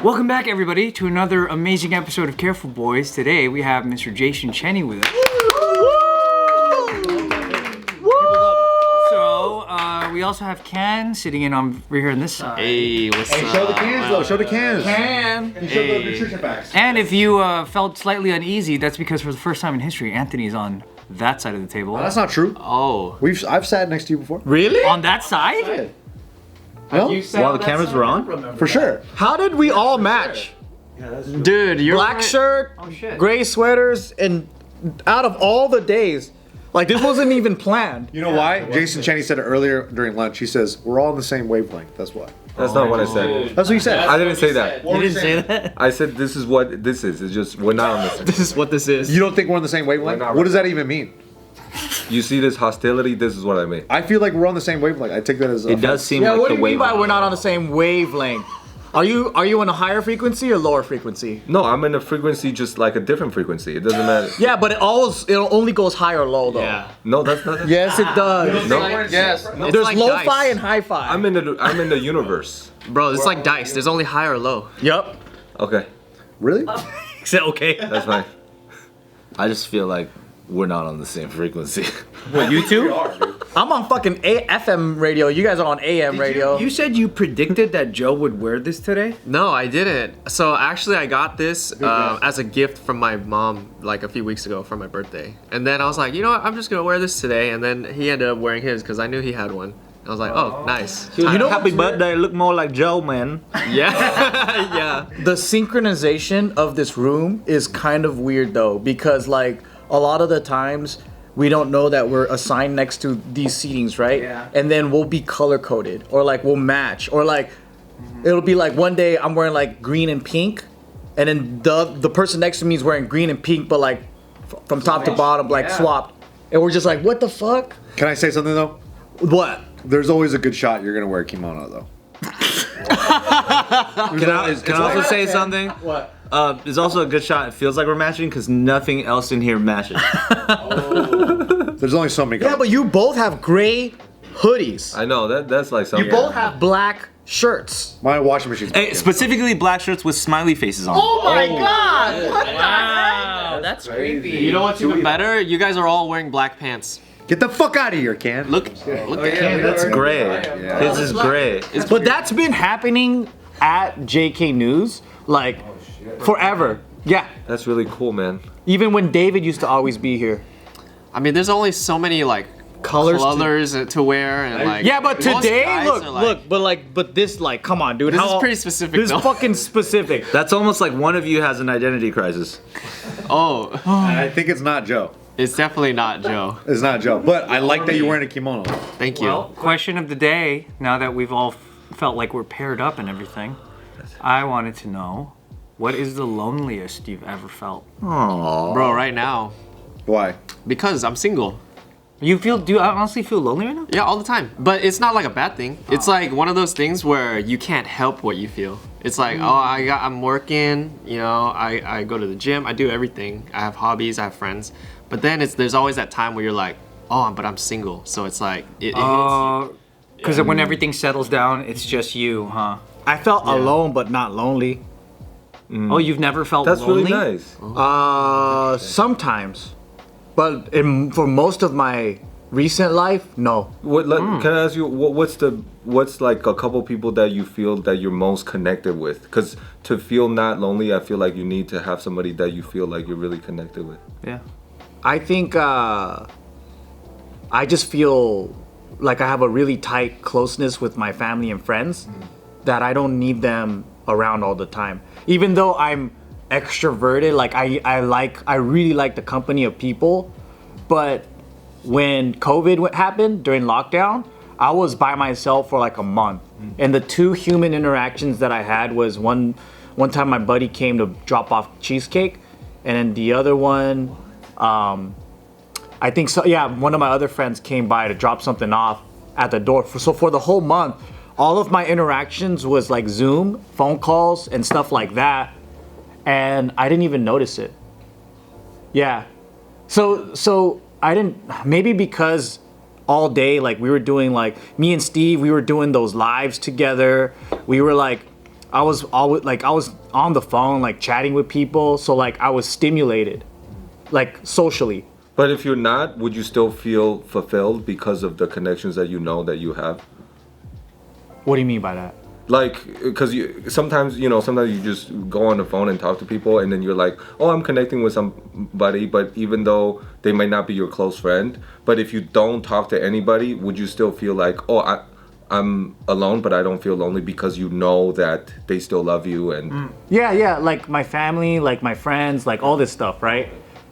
Welcome back, everybody, to another amazing episode of Careful Boys. Today we have Mr. Jason Cheny with us. So we also have Ken sitting in on over here on this side. Hey, what's up? Show the cans though. Show the cans. Ken. You show the nutrition facts. And if you felt slightly uneasy, that's because for the first time in history, Anthony's on that side of the table. No, that's not true. Oh. I've sat next to you before. Really? On that side? No? While the cameras were on? For sure. How did we all match? Dude, you're Black shirt, Oh shit. gray sweaters, and out of all the days, like this wasn't even planned. You know why? Jason Cheny said it earlier during lunch. He says, we're all on the same wavelength. That's why. That's not what I said. That's what he said. I didn't say that. You didn't say that? I said this is what this is. It's just we're not on the same. This is what this is. You don't think we're on the same wavelength? We're not What does that even mean? You see this hostility? This is what I mean. I feel like we're on the same wavelength. I take that as It does seem Yeah, like what the do you mean by wave. we're not on the same wavelength? Are you on a higher frequency or lower frequency? No, I'm in a frequency just like a different frequency. It doesn't matter. Yeah, but it only goes high or low though. Yeah. No, that's not. Yes, it does. No. Yes. It's There's like lo-fi dice. and hi-fi. I'm in the universe. Bro, it's like dice. There's only high or low. Yup. Okay, Really? Okay. that's fine. I just feel like we're not on the same frequency. What, you two? I'm on fucking FM radio. You guys are on AM radio. You said you predicted that Joe would wear this today? No, I didn't. So actually, I got this as a gift from my mom like a few weeks ago for my birthday. And then I was like, you know what? I'm just gonna wear this today. And then he ended up wearing his because I knew he had one. I was like, oh, nice. You know, happy birthday. Look more like Joe, man. Yeah. Yeah. The synchronization of this room is kind of weird though, because like a lot of the times we don't know that we're assigned next to these seatings, right? Yeah. And then we'll be color coded or like we'll match or like it'll be like one day I'm wearing like green and pink, and then the person next to me is wearing green and pink, but like from top to bottom like swapped, and we're just like, what the fuck? Can I say something though? What? There's always a good shot you're gonna wear a kimono though. Can I also say something? What? There's also a good shot. It feels like we're matching because nothing else in here matches. There's only so many. Yeah, but you both have gray hoodies. I know that's like something. You both have black shirts. My washing machine's Hey, broken. specifically black shirts with smiley faces on. Oh my god! What Wow, that's creepy. You know what's even better? You guys are all wearing black pants. Get the fuck out of here, Can. Look at That's gray. His is gray. But that's been happening at JK News like forever. Yeah. That's really cool, man. Even when David used to always be here. I mean, there's only so many like Colors to wear and like. Yeah, but most today, guys look, are, like, but this, like, come on, dude. This is pretty specific, This though. is fucking specific. That's almost like one of you has an identity crisis. Oh, I think it's not Joe. it's definitely not Joe. It's not Joe. But I like that you're wearing a kimono. Thank you. Well, question of the day, now that we've all felt like we're paired up and everything, I wanted to know, what is the loneliest you've ever felt? Bro, right now, Why? because I'm single. Do you honestly feel lonely right now? Yeah, all the time. But it's not like a bad thing. It's like one of those things where you can't help what you feel. It's like, oh, I'm working, you know, I go to the gym, I do everything. I have hobbies, I have friends. But then there's always that time where you're like, oh, but I'm single. So it's like, it hits you. Because when everything settles down, it's just you, huh? I felt alone, but not lonely. Oh, you've never felt That's lonely? really nice. Sometimes. But for most of my recent life, no. Can I ask you what's like a couple people that you feel that you're most connected with? Because to feel not lonely, I feel like you need to have somebody that you feel like you're really connected with. Yeah. I think I just feel like I have a really tight closeness with my family and friends that I don't need them around all the time. Even though I'm extroverted, like I really like the company of people, but when COVID happened during lockdown, I was by myself for like a month, and the two human interactions that I had was one time my buddy came to drop off cheesecake, and then the other one, I think so. Yeah, one of my other friends came by to drop something off at the door. So for the whole month, all of my interactions was like Zoom, phone calls, and stuff like that. And I didn't even notice it. Yeah. So I didn't, maybe because all day, like we were doing like, me and Steve, we were doing those lives together. We were like I was always like I was on the phone like chatting with people, so like I was stimulated, like socially. But if you're not, would you still feel fulfilled because of the connections that you know that you have? What do you mean by that? Like, because sometimes you just go on the phone and talk to people, and then you're like, oh, I'm connecting with somebody, but even though they might not be your close friend, but if you don't talk to anybody, would you still feel like, oh, I'm alone, but I don't feel lonely because you know that they still love you and Yeah, like my family, like my friends, like all this stuff, right?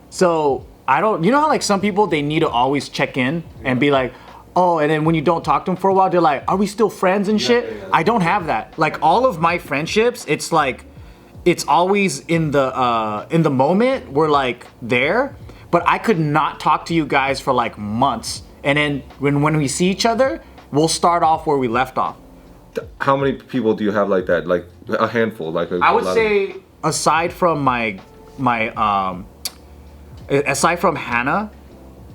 So I don't, you know how like some people, they need to always check in and be like, oh, and then when you don't talk to them for a while, they're like, are we still friends and shit? I don't have that. Like all of my friendships, it's like, it's always in the moment, we're like there, but I could not talk to you guys for like months. And then when we see each other, we'll start off where we left off. How many people do you have like that? Like a handful, like I would say aside from aside from Hannah,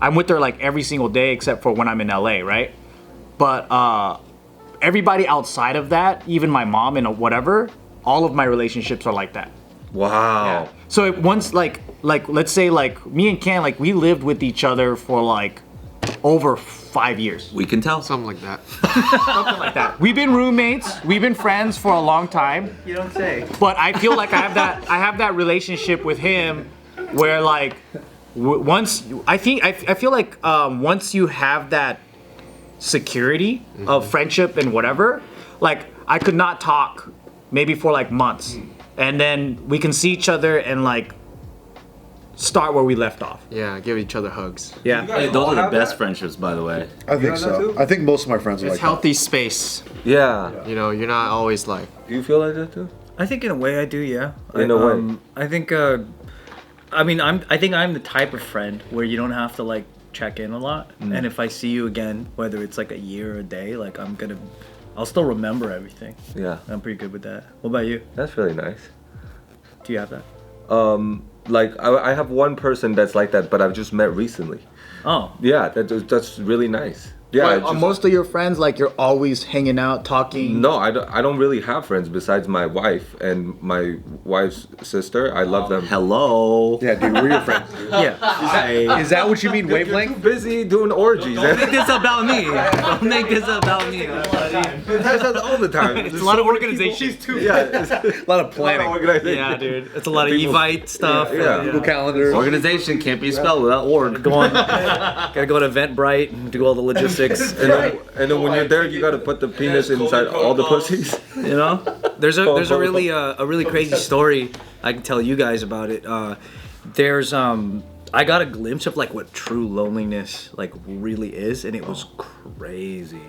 I'm with her like every single day except for when I'm in LA, right? But everybody outside of that, even my mom and whatever, all of my relationships are like that. Wow. So once like let's say like me and Ken, like we lived with each other for like over 5 years. We can tell. Something like that. Something like that. We've been roommates, we've been friends for a long time. You don't say. But I feel like I have that relationship with him where like once I feel like once you have that security of friendship and whatever, like I could not talk maybe for like months, and then we can see each other and like start where we left off. Yeah, give each other hugs. Yeah. Hey, those are the best friendships, by the way. I think so. I think most of my friends are It's like healthy space. Yeah. You know, you're not always like. Do you feel like that too? I think in a way I do, yeah. In a way. I think I think I'm the type of friend where you don't have to like check in a lot. And if I see you again, whether it's like a year or a day, like I'll still remember everything. Yeah. I'm pretty good with that. What about you? That's really nice. Do you have that? Like I have one person that's like that, but I've just met recently. Oh. Yeah, that's really nice. Yeah. But are most of your friends like you're always hanging out, talking? No, I don't really have friends besides my wife and my wife's sister. I love them. Hello. Yeah, dude, we're your friends. Dude. Yeah. Is that what you mean, You're wavelength? too busy doing orgies. Don't make this about me. Don't make this about me. That's all the time. It's a lot of organization. Yeah, it's A lot of planning. organization. Yeah, dude. It's a lot of Evite stuff. Yeah. Google Calendar. Organization can't be spelled without org. Go on. Gotta go to Eventbrite and do all the logistics. And then when you're there, you gotta put the penis inside all the pussies. You know, there's a really crazy story I can tell you guys about it. I got a glimpse of like what true loneliness like really is, and it was crazy.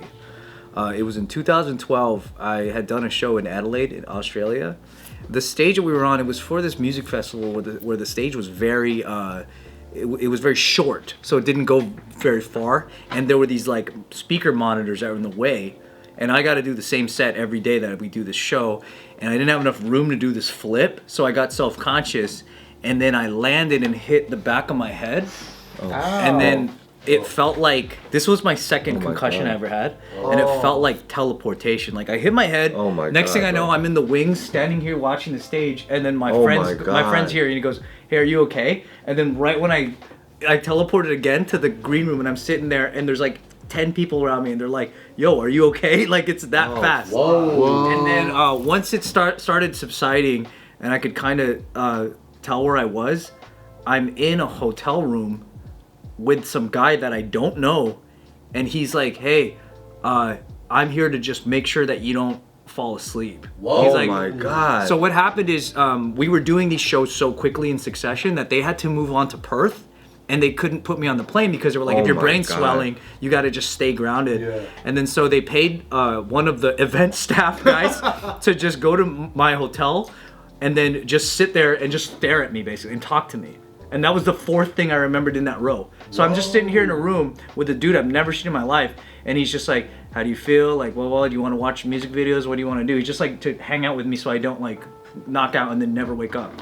It was in 2012. I had done a show in Adelaide, in Australia. The stage that we were on, it was for this music festival where the stage was very. It was very short, so it didn't go very far, and there were these like speaker monitors that were in the way, and I got to do the same set every day that we do this show, and I didn't have enough room to do this flip, so I got self-conscious, and then I landed and hit the back of my head, and then it felt like this was my second concussion I ever had, and it felt like teleportation. Like I hit my head. Oh my Next thing God, I know, bro. I'm in the wings, standing here watching the stage, and then my Oh friend's my my friend's God. here, and he goes, "Hey, are you okay?" And then right when I teleported again to the green room, and I'm sitting there, and there's like 10 people around me, and they're like, "Yo, are you okay?" Like it's that fast. Whoa. And then once it started subsiding, and I could kind of tell where I was, I'm in a hotel room with some guy that I don't know, and he's like, "Hey, I'm here to just make sure that you don't fall asleep." Oh He's like, my God. So what happened is we were doing these shows so quickly in succession that they had to move on to Perth, and they couldn't put me on the plane because they were like, Oh if your my brain's God. swelling, you got to just stay grounded. And then so they paid one of the event staff guys to just go to my hotel and then just sit there and just stare at me basically and talk to me. And that was the fourth thing I remembered in that row. So I'm just sitting here in a room with a dude I've never seen in my life, and he's just like, "How do you feel? Like, well, do you want to watch music videos? What do you want to do?" He's just like to hang out with me so I don't like knock out and then never wake up.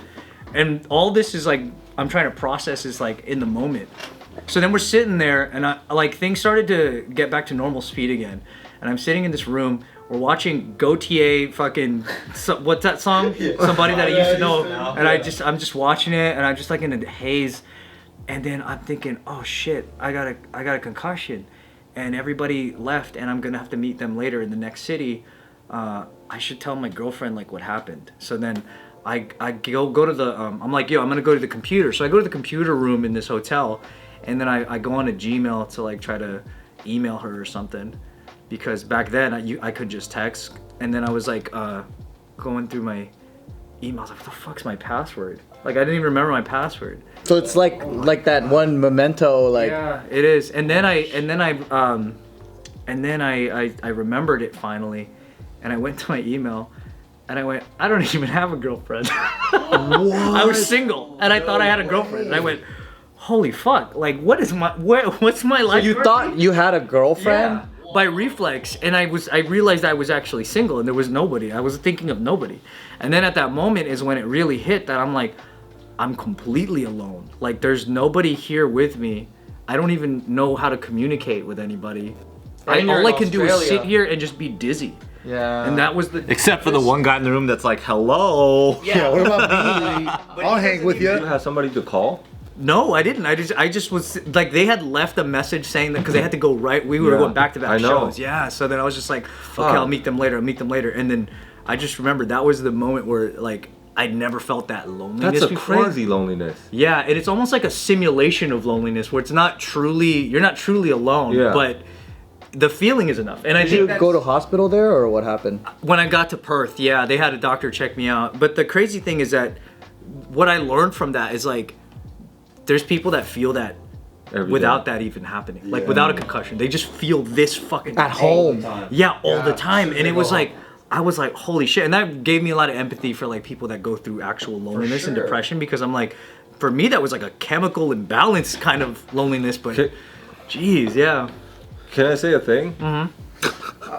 And all this is like I'm trying to process is like in the moment. So then we're sitting there, and things started to get back to normal speed again. And I'm sitting in this room. We're watching Gautier fucking what's that song? Somebody that I used to know. And I'm just watching it, and I'm just like in a haze. And then I'm thinking, oh shit, I got a concussion, and everybody left, and I'm gonna have to meet them later in the next city. I should tell my girlfriend like what happened. So then I go to the I'm like, yo, I'm gonna go to the computer. So I go to the computer room in this hotel, and then I go on a Gmail to like try to email her or something. Because back then I could just text, and then I was like going through my emails, like what the fuck's my password? Like I didn't even remember my password. So it's like that one memento, like Yeah, it is. And then I remembered it finally, and I went to my email, and I went, I don't even have a girlfriend. I was single, and I thought I had a girlfriend, and I went, holy fuck! Like what's my life? you thought you had a girlfriend? Yeah. By reflex, and I realized I was actually single, and there was nobody. I was thinking of nobody, and then at that moment is when it really hit that I'm like, I'm completely alone. Like there's nobody here with me. I don't even know how to communicate with anybody. All I can do is sit here and just be dizzy. Yeah. And that was the Except for the one guy in the room that's like, hello. Yeah, what about me? I'll hang with You you. have somebody to call? No, I didn't. I just was like, they had left a message saying that because they had to go right. We were going back to back I know. shows. Yeah. So then I was just like, okay, I'll meet them later. And then I just remembered that was the moment where like I'd never felt that loneliness That's a before. crazy loneliness. Yeah, and it's almost like a simulation of loneliness where you're not truly alone, Yeah. but the feeling is enough. And I Did think you that's, go to hospital there, or what happened? when I got to Perth, yeah, they had a doctor check me out. But the crazy thing is that what I learned from that is like, there's people that feel that Every without day. that even happening, like without a concussion, they just feel this fucking At home. Yeah, all the time. And it was like, I was like, holy shit. And that gave me a lot of empathy for like people that go through actual loneliness and depression, because I'm like, for me, that was like a chemical imbalance kind of loneliness, but geez, yeah. Can I say a thing? Mm-hmm.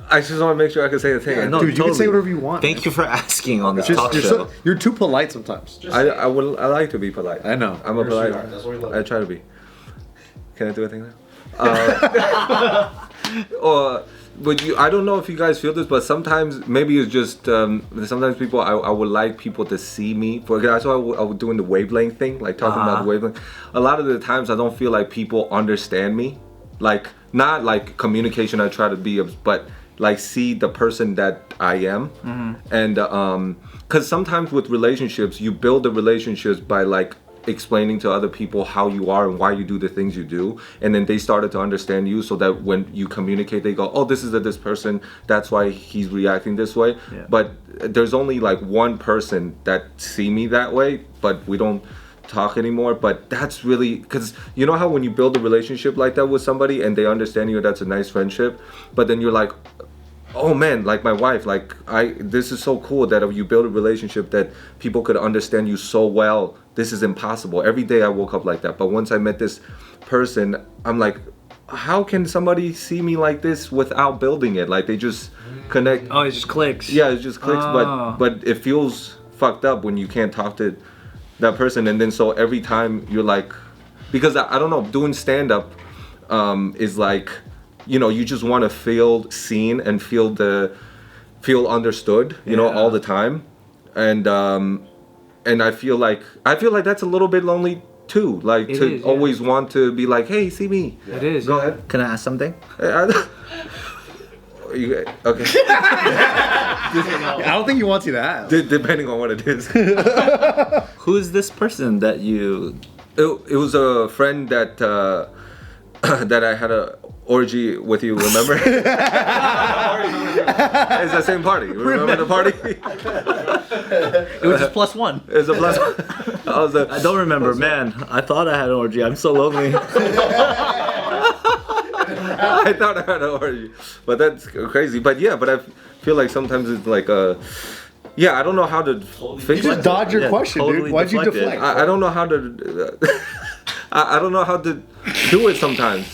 I just want to make sure I can say a thing. No, Dude, you can say whatever you want. Thank you for asking on this Just- talk you're, show. you're too polite sometimes. I like to be polite. I know. I'm a polite. That's what we love. I try to be. Can I do a thing now? But I don't know if you guys feel this, but sometimes maybe it's just sometimes people I would like people to see me. For that's why I was doing the wavelength thing, like talking about the wavelength. A lot of the times I don't feel like people understand me, like not like communication I try to be, but like see the person that I am. And because sometimes with relationships, you build the relationships by like explaining to other people how you are and why you do the things you do, and then they started to understand you, so that when you communicate, they go, oh, this is this person, that's why he's reacting this way. But there's only like one person that see me that way, but we don't talk anymore. But that's really because you know how when you build a relationship like that with somebody and they understand you, that's a nice friendship, but then you're like, oh man, like my wife, like this is so cool that you build a relationship that people could understand you so well. This is impossible. Every day I woke up like that, but once I met this person, I'm like, how can somebody see me like this without building it? Like they just connect. Oh, it just clicks. Yeah, it just clicks, but it feels fucked up when you can't talk to that person. And then so every time you're like, because I don't know, doing stand-up is like, you know, you just want to feel seen and feel understood, you know, all the time. And I feel like that's a little bit lonely too, like It to is, always want to be like, hey, see me. It is. Go ahead. Can I ask something? Okay. I don't think he wants you to ask. Depending on what it is. Who is this person that you... It was a friend that that I had a orgy with you, remember? It's the same party. Remember the party? It was just +1. It's a plus. I don't remember, man. I thought I had an orgy. I'm so lonely. I thought I had an orgy, but that's crazy. But yeah, but I feel like sometimes it's like yeah, I don't know how to fix Just it. dodge your Yeah, question, totally dude. Why'd you deflected. deflect? I don't know how to. I don't know how to do it sometimes.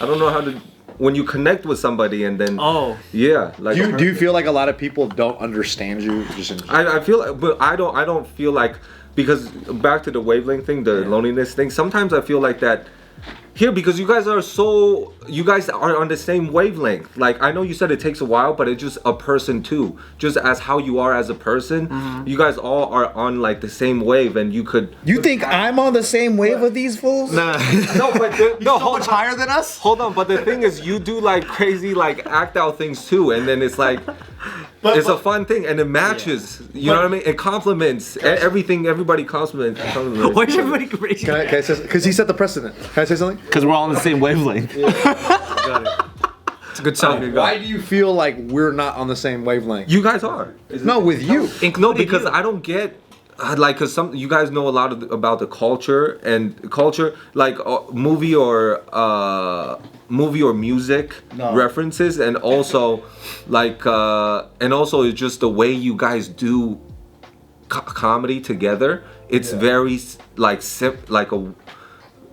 I don't know how to. When you connect with somebody and then. Oh. Yeah, like. Do you feel like a lot of people don't understand you? Just in I feel like, but I don't feel like, because back to the wavelength thing, the loneliness thing. Sometimes I feel like that here because you guys are on the same wavelength. Like I know you said it takes a while, but it's just a person too. Just as how you are as a person, you guys all are on like the same wave, and you could. You think I'm on the same wave with these fools? No, but hold on. higher than us? Hold on, but the thing is, you do like crazy like act out things too, and then it's like. It's a fun thing, and it matches. You know what I mean? It complements everything. Everybody compliments. Why is everybody crazy? Can I say, because he set the precedent. Can I say something? Because we're all on the same wavelength. Got it. It's a good song. Why do you feel like we're not on the same wavelength? You guys are. No, with you. No, because I don't get. Like, cause you guys know a lot about the culture and culture, like movie or music references, and also, like, and also it's just the way you guys do comedy together. It's very like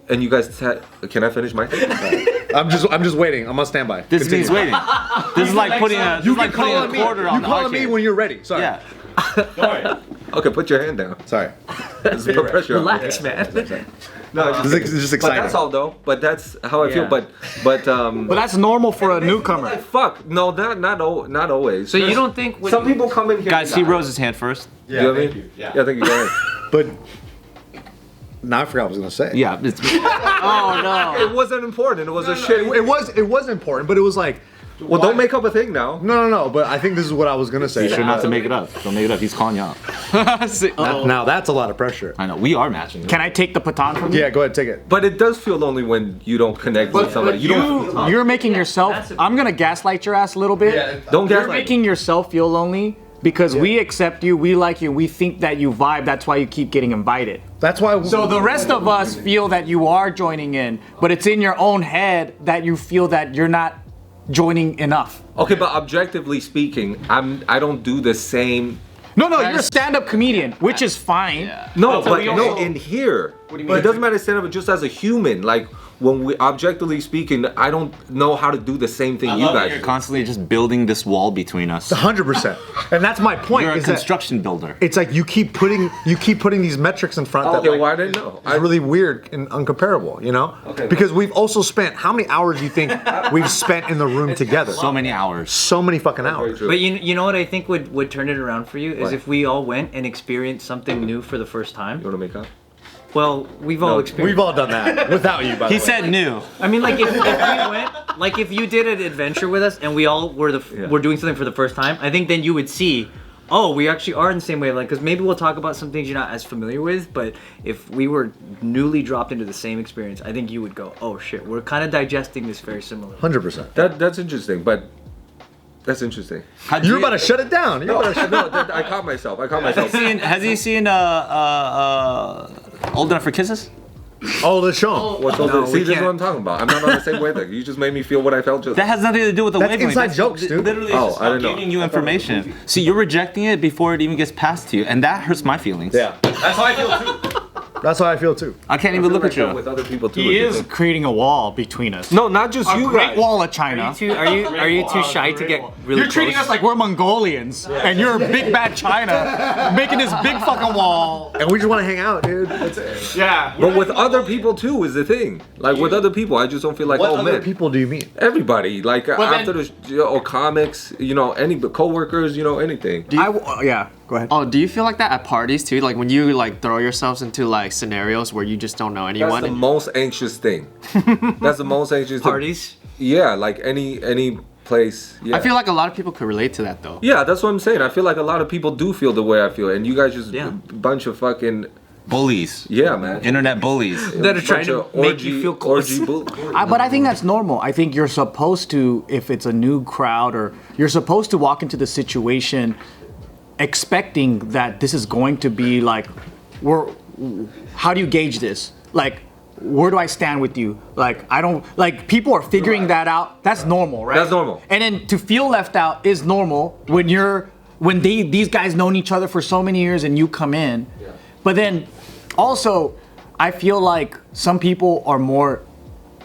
and you guys. Can I finish my thing? I'm just waiting. I'm on standby. This means waiting. This is like putting a, You like can putting call a on me. quarter on You the call on me arcade. when you're ready. Sorry. Yeah. Okay, put your hand down. Sorry. Let's put pressure on. Relax, man. No, This is just but exciting. that's all though. But that's how I feel. Yeah. But But that's normal for a newcomer. fuck no, not always. So you don't think Some people come in here. Guys, see Rose's hand first. You know what I mean? Yeah, thank you. Go ahead. But now I forgot what I was gonna say. Yeah. It's, Oh no. It wasn't important. It was a shitty. It was important, but it was like, Well, don't make up a thing now. no. But I think this is what I was gonna say. you should not to make it up. Don't make it up. He's calling you out. Now that's a lot of pressure. I know. We are matching. Can I take the baton from you? Yeah, go ahead, take it. But it does feel lonely when you don't connect with somebody. You don't. You're making yourself. I'm gonna gaslight your ass a little bit. Don't You're gaslight. making yourself feel lonely because we accept you, we like you, we think that you vibe. That's why you keep getting invited. That's why. So the rest of us feel that you are joining in, but it's in your own head that you feel that you're not joining enough. Okay, but objectively speaking, I don't do the same. No, you're a stand-up comedian, which is fine. No, But but we no, also- in here. It doesn't matter stand up, just as a human. Like when we objectively speaking, I don't know how to do the same thing you guys You're do. constantly just building this wall between us. 100%. And that's my point. You're a is that construction builder. it's like you keep putting these metrics in front that Okay, like, well, I didn't know. it's really weird and uncomparable, you know? Okay. Because we've also spent how many hours do you think we've spent in the room together? So many hours. So many fucking Very hours. true. But you know what I think would turn it around for you is What? if we all went and experienced something new for the first time. You want to make up? Well, we've all experienced. We've all done that without you, by the way. He said new. I mean, like if we went, like if you did an adventure with us and we all were were doing something for the first time, I think then you would see, oh, we actually are in the same wavelength. Because maybe we'll talk about some things you're not as familiar with, but if we were newly dropped into the same experience, I think you would go, oh shit, we're kind of digesting this very similarly. 100%. That's interesting, but that's interesting. You're about to shut it down. You're about to No, I caught myself. Has he seen Old Enough for Kisses? Oh, let's show him. What's all No, this? we See, this is can't. what I'm talking about. I'm not on the same wavelength. You just made me feel what I felt just. That has nothing to do with the That's wavelength. inside jokes, dude. Literally, Oh, just I didn't know. giving you information. See, you're rejecting it before it even gets passed to you, and that hurts my feelings. Yeah. That's how I feel too. That's how I feel too. I can't even look at you. With other people too. He it's is just- creating a wall between us. No, not just you Great guys. Wall of China. Are you too shy to get really You're treating close? us like we're Mongolians, and you're big bad China, making this big fucking wall. And we just want to hang out, dude. That's it. Yeah. But with other people too is the thing. Like with other people, I just don't feel like What oh other man. people do you mean? Everybody, like then- after the or comics, any coworkers, anything. Yeah. Go ahead. Oh, do you feel like that at parties too? Like when you like throw yourselves into like scenarios where you just don't know That's anyone? the most anxious thing. That's the most anxious thing. Parties? Yeah, like any place. Yeah. I feel like a lot of people could relate to that though. Yeah, that's what I'm saying. I feel like a lot of people do feel the way I feel, and you guys just Yeah. a bunch of fucking Bullies. man. Internet bullies. That are trying to Bunch of make you feel close. But I think that's normal. I think you're supposed to, if it's a new crowd, or you're supposed to walk into the situation expecting that this is going to be like, how do you gauge this? Like, where do I stand with you? Like, I don't, like, people are figuring that out. That's normal, right? That's normal. And then to feel left out is normal when these guys known each other for so many years and you come in. But then also, I feel like some people are more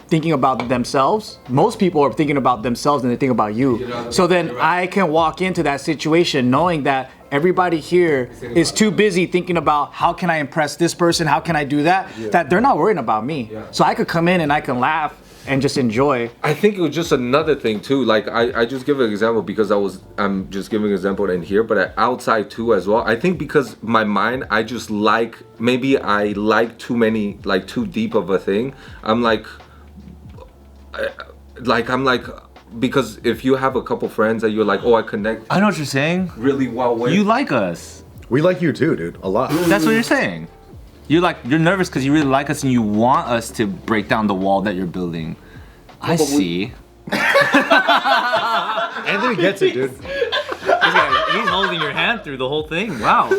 thinking about themselves. Most people are thinking about themselves than they think about you. So then I can walk into that situation knowing that everybody here is too busy thinking about how can I impress this person, how can I do that, that they're not worrying about me. So I could come in and I can laugh and just enjoy. I think it was just another thing too. Like I just give an example because I'm just giving an example in here, but outside too as well. I think because my mind, I just like, maybe I like too many, like too deep of a thing. I'm like, because if you have a couple friends that you're like, oh, I connect I know what you're saying. really well with. You like us. We like you too, dude. A lot. That's what you're saying. You're nervous because you really like us and you want us to break down the wall that you're building. I see. Anthony gets it, dude. He's holding your hand through the whole thing. Wow.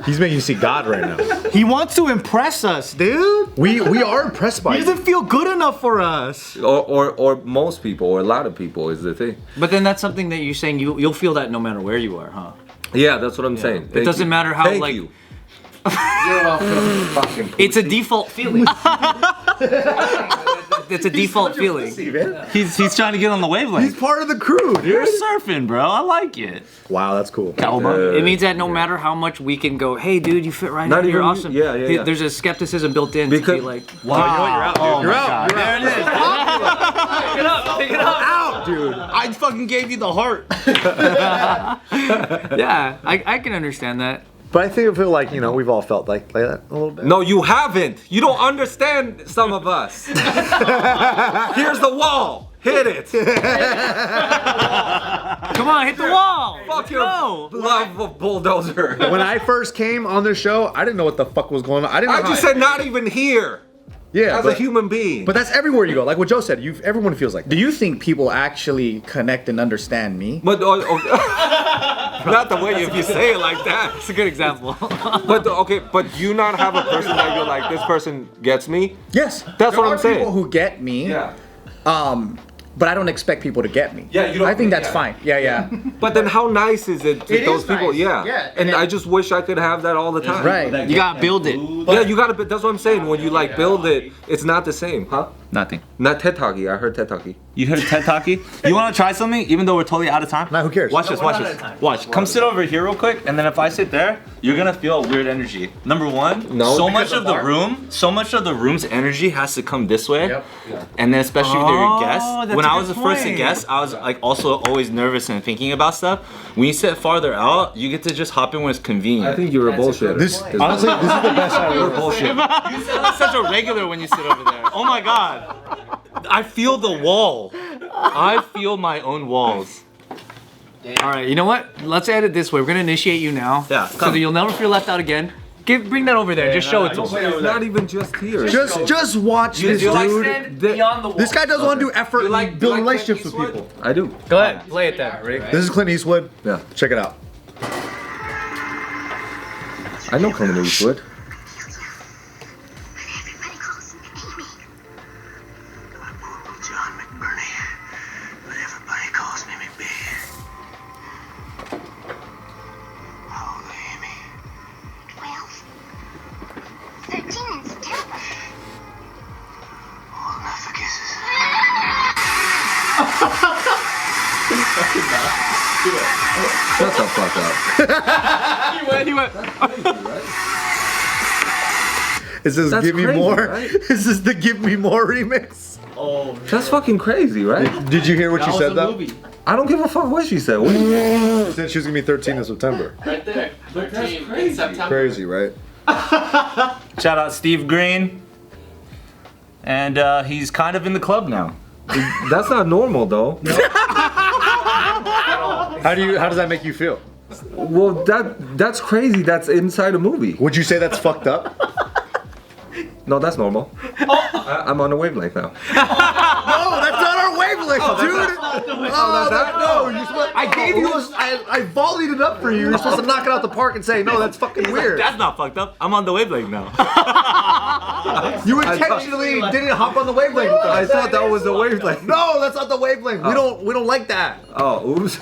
He's making you see God right now. He wants to impress us, dude. We are impressed by He you. doesn't feel good enough for us. or most people, or a lot of people is the thing. But then that's something that you're saying you'll feel that no matter where you are, huh? Yeah, that's what I'm saying. It doesn't matter how, Thank like- you. You're welcome. Fucking It's a default feeling. It's a default feeling. He's trying to get on the wavelength. He's part of the crew, You're dude. surfing, bro. I like it. Wow, that's cool. Cowboy. It means that no matter how much we can go, hey, dude, you fit right Not in. You're even- awesome. yeah. There's a skepticism built in to Because- be like, Wow. Oh You're my out. God. There it is. pick it up, pick it up. Out, dude. I fucking gave you the heart. Yeah, I can understand that. But I feel like, we've all felt like that a little bit. No, you haven't. You don't understand some of us. Here's the wall. Hit it. Come on, hit the wall. Fuck your love of bulldozer. When I first came on this show, I didn't know what the fuck was going on. I didn't know I just said not even here. yeah, As a human being. But that's everywhere you go. Like what Joe said, everyone feels like that. Do you think people actually connect and understand me? But not the way if you say it like that. It's a good example. But but you not have a person that you're like, this person gets me. Yes. That's what I'm There are saying. people who get me. But I don't expect people to get me. Yeah, you don't- I think that's yeah. fine. Yeah. But then how nice is it to It those is people? nice. Yeah. Yeah, And and I just wish I could have that all the time. Right. You gotta build it. Yeah, you gotta. That's what I'm saying. When you like build it, it's not the same, huh? Nothing. Not TED Talkie. I heard TED Talkie. You heard TED Talkie? You want to try something, even though we're totally out of time? Nah, who cares? Watch this. Watch this. Watch. Come sit over here real quick, and then if I sit there, you're gonna feel a weird energy. Number one, No. so Because much of the room's energy has to come this way, and then especially if they're your guests. that's When a I good was the first point. guest, I was like also always nervous and thinking about stuff. When you sit farther out, you get to just hop in when it's convenient. I think you're a bullshitter. Honestly, this is the best I ever. bullshit. You sound like such a regular when you sit over there. Oh my god. I feel the wall. I feel my own walls. All right, you know what? Let's add it this way. We're gonna initiate you now. Yeah, So come. that you'll never feel left out again. Bring that over there. Just show it to But us. it's not even just here. Just watch this you like dude. Stand beyond the wall. This guy doesn't want to do effort in building relationships with people. I do. Go ahead, play it then. Ready? This is Clint Eastwood. Yeah. Check it out. I know Clint Eastwood. Everybody calls me Amy. I'm Corporal John McBurney, but everybody calls me McBear. How old are you, Amy? 12. 13 in September. Old enough for kisses. Shut the fuck up. He went. Is this That's Give Me crazy, More? right? Is this the Give Me More remix? That's fucking crazy, right? Did you hear what she said though? I don't give a fuck what she said. What do you- She said she was gonna be 13 in September. Right there. 13 in September. Crazy, right? Shout out Steve Green. And he's kind of in the club now. That's not normal though. How does that make you feel? Well, that's crazy. That's inside a movie. Would you say that's fucked up? No, that's normal. I'm on a wavelength now. No, that's not our wavelength, dude. I gave you I volleyed it up for you. You're supposed to knock it out the park and say, no, that's fucking weird. That's not fucked up. I'm on the wavelength now. You intentionally didn't hop on the wavelength with I us. thought that was the wavelength. No, that's not the wavelength. We don't like that. Oh, oops.